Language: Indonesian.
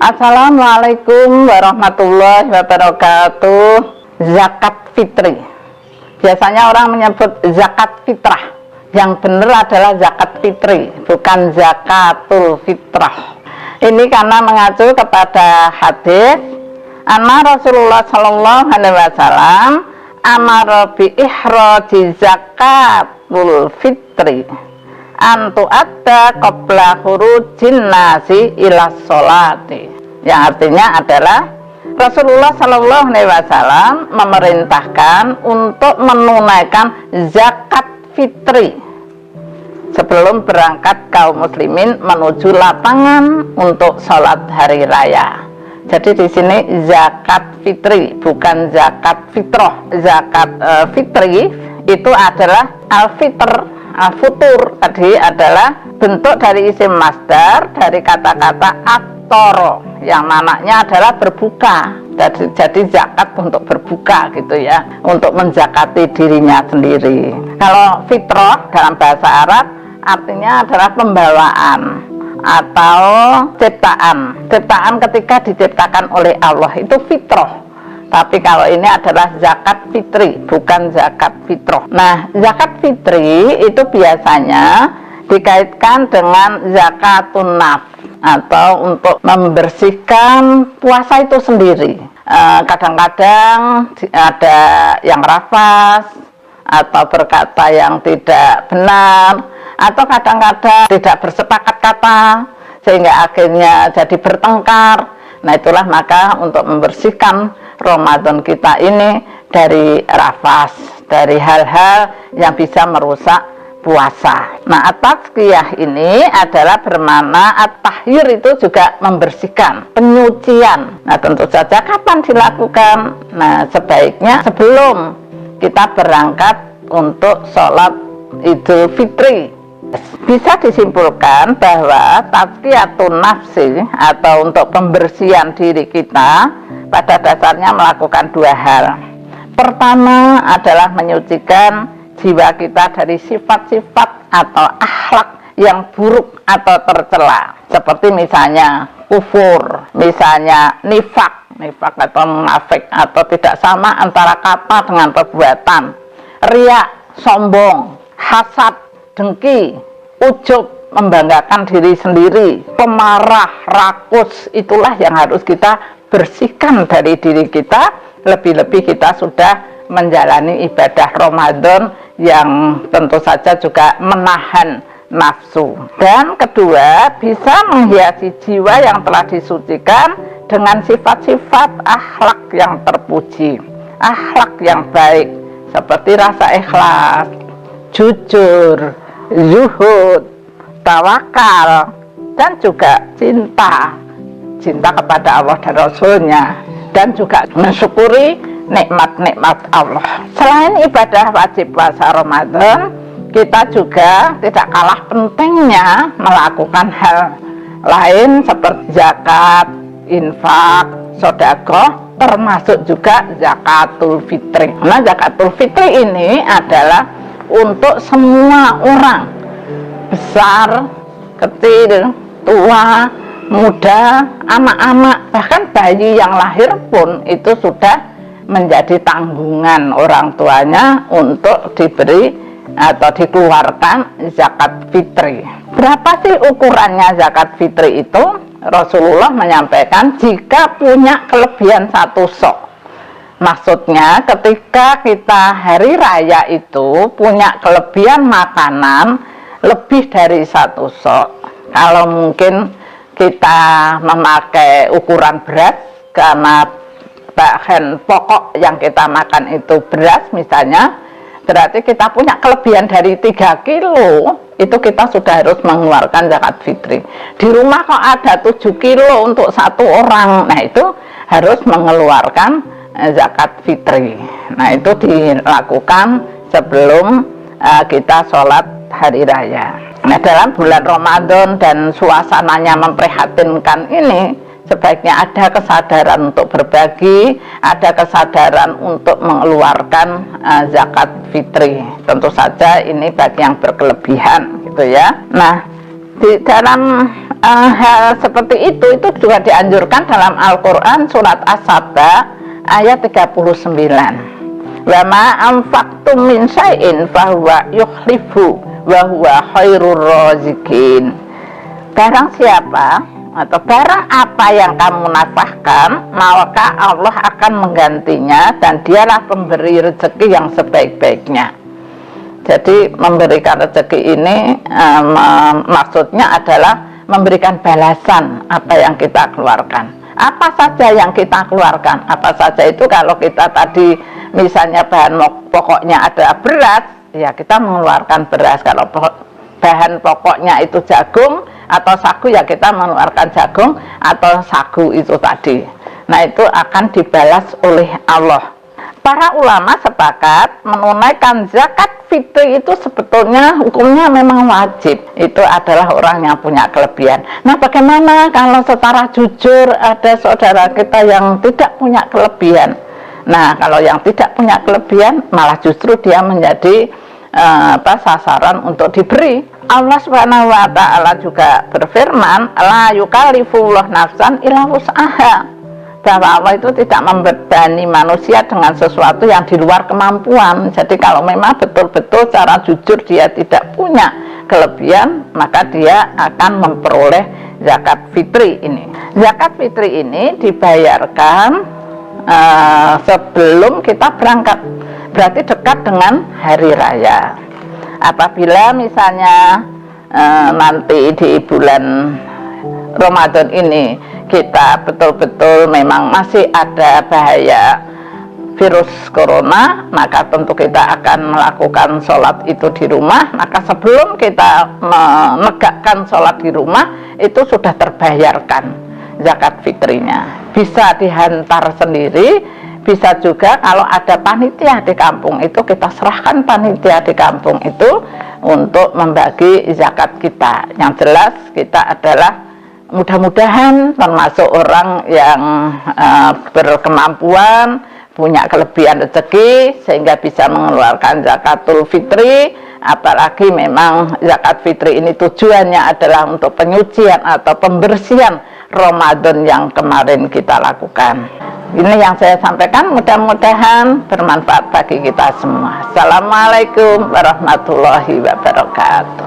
Assalamualaikum warahmatullahi wabarakatuh. Zakat fitri. Biasanya orang menyebut zakat fitrah. Yang benar adalah zakat fitri, bukan zakatul fitrah. Ini karena mengacu kepada hadis anna Rasulullah sallallahu alaihi wasallam amara bi ihraji zakatul fitri antu adda qabla khurujin nasi ila sholati, yang artinya adalah Rasulullah Shallallahu Alaihi Wasallam memerintahkan untuk menunaikan zakat fitri sebelum berangkat kaum muslimin menuju lapangan untuk sholat hari raya. Jadi di sini zakat fitri, bukan zakat fitrah. Zakat fitri itu adalah al-fitr. Al-futur tadi adalah bentuk dari isim masdar dari kata-kata aktoro, yang mananya adalah berbuka. Jadi zakat untuk berbuka gitu ya, untuk menzakati dirinya sendiri. Kalau fitrah dalam bahasa Arab artinya adalah pembawaan atau ciptaan. Ciptaan ketika diciptakan oleh Allah itu fitrah. Tapi kalau ini adalah zakat fitri, bukan zakat fitrah. Nah, zakat fitri itu biasanya dikaitkan dengan zakatun nafs atau untuk membersihkan puasa itu sendiri. Kadang-kadang ada yang rafas atau berkata yang tidak benar, atau kadang-kadang tidak bersepakat kata sehingga akhirnya jadi bertengkar. Nah, itulah maka untuk membersihkan Ramadan kita ini dari rafas, dari hal-hal yang bisa merusak puasa. Nah, at-tazkiyah ini adalah bermakna at-tahyir, itu juga membersihkan, penyucian. Nah, tentu saja kapan dilakukan? Nah, sebaiknya sebelum kita berangkat untuk sholat Idul Fitri. Bisa disimpulkan bahwa tazkiyatun nafsi atau untuk pembersihan diri kita pada dasarnya melakukan dua hal. Pertama adalah menyucikan jiwa kita dari sifat-sifat atau akhlak yang buruk atau tercela, seperti misalnya kufur, misalnya nifak atau munafik atau tidak sama antara kata dengan perbuatan, riya, sombong, hasad, dengki, ujub, membanggakan diri sendiri, pemarah, rakus. Itulah yang harus kita bersihkan dari diri kita. Lebih-lebih kita sudah menjalani ibadah Ramadan yang tentu saja juga menahan nafsu. Dan kedua, bisa menghiasi jiwa yang telah disucikan dengan sifat-sifat akhlak yang terpuji, akhlak yang baik, seperti rasa ikhlas, jujur, zuhud, tawakal, dan juga cinta kepada Allah dan Rasulnya, dan juga mensyukuri nikmat-nikmat Allah. Selain ibadah wajib puasa Ramadan, kita juga tidak kalah pentingnya melakukan hal lain seperti zakat, infak, sedekah, termasuk juga zakatul fitri. Nah, zakatul fitri ini adalah untuk semua orang, besar, kecil, tua, muda, anak-anak, bahkan bayi yang lahir pun itu sudah menjadi tanggungan orang tuanya untuk diberi atau dikeluarkan zakat fitri. Berapa sih ukurannya zakat fitri itu? Rasulullah menyampaikan jika punya kelebihan satu sok. Maksudnya ketika kita hari raya itu punya kelebihan makanan lebih dari satu sok. Kalau mungkin kita memakai ukuran beras karena bahan pokok yang kita makan itu beras misalnya, berarti kita punya kelebihan dari 3 kilo, itu kita sudah harus mengeluarkan zakat fitri. Di rumah kok ada 7 kilo untuk satu orang, nah itu harus mengeluarkan zakat fitri. Nah, itu dilakukan sebelum kita sholat hari raya. Nah, dalam bulan Ramadan dan suasananya memprihatinkan ini, sebaiknya ada kesadaran untuk berbagi, ada kesadaran untuk mengeluarkan zakat fitri. Tentu saja ini bagi yang berkelebihan gitu ya. Nah, di dalam hal seperti itu juga dianjurkan dalam Al-Quran surat As-Saba ayat 39. Wa ma anfaqtum min syai'in fahuwa yukhlifu wa huwa khairur raziqin. Barang siapa atau barang apa yang kamu nafkahkan, maka Allah akan menggantinya dan dialah pemberi rezeki yang sebaik-baiknya. Jadi memberikan rezeki ini maksudnya adalah memberikan balasan apa yang kita keluarkan. Apa saja yang kita keluarkan, apa saja itu, kalau kita tadi misalnya bahan pokoknya ada beras, ya kita mengeluarkan beras. Kalau bahan pokoknya itu jagung atau sagu, ya kita mengeluarkan jagung atau sagu itu tadi. Nah, itu akan dibalas oleh Allah. Para ulama sepakat menunaikan zakat fitri itu sebetulnya hukumnya memang wajib. Itu adalah orang yang punya kelebihan. Nah, bagaimana kalau secara jujur ada saudara kita yang tidak punya kelebihan? Nah, kalau yang tidak punya kelebihan malah justru dia menjadi sasaran untuk diberi. Allah Subhanahu wa taala juga berfirman, la yukallifullahu nafsan illa wus'aha, bahwa Allah itu tidak membebani manusia dengan sesuatu yang di luar kemampuan. Jadi kalau memang betul-betul secara jujur dia tidak punya kelebihan, maka dia akan memperoleh zakat fitri ini. Zakat fitri ini dibayarkan sebelum kita berangkat, berarti dekat dengan hari raya. Apabila misalnya nanti di bulan Ramadan ini kita betul-betul memang masih ada bahaya virus corona, maka tentu kita akan melakukan sholat itu di rumah. Maka sebelum kita menegakkan sholat di rumah, itu sudah terbayarkan zakat fitrinya. Bisa dihantar sendiri, bisa juga kalau ada panitia di kampung itu, kita serahkan panitia di kampung itu untuk membagi zakat kita. Yang jelas kita adalah mudah-mudahan termasuk orang yang berkemampuan, punya kelebihan rezeki sehingga bisa mengeluarkan zakatul fitri. Apalagi memang zakat fitri ini tujuannya adalah untuk penyucian atau pembersihan Ramadan yang kemarin kita lakukan. Ini yang saya sampaikan, mudah-mudahan bermanfaat bagi kita semua. Assalamualaikum warahmatullahi wabarakatuh.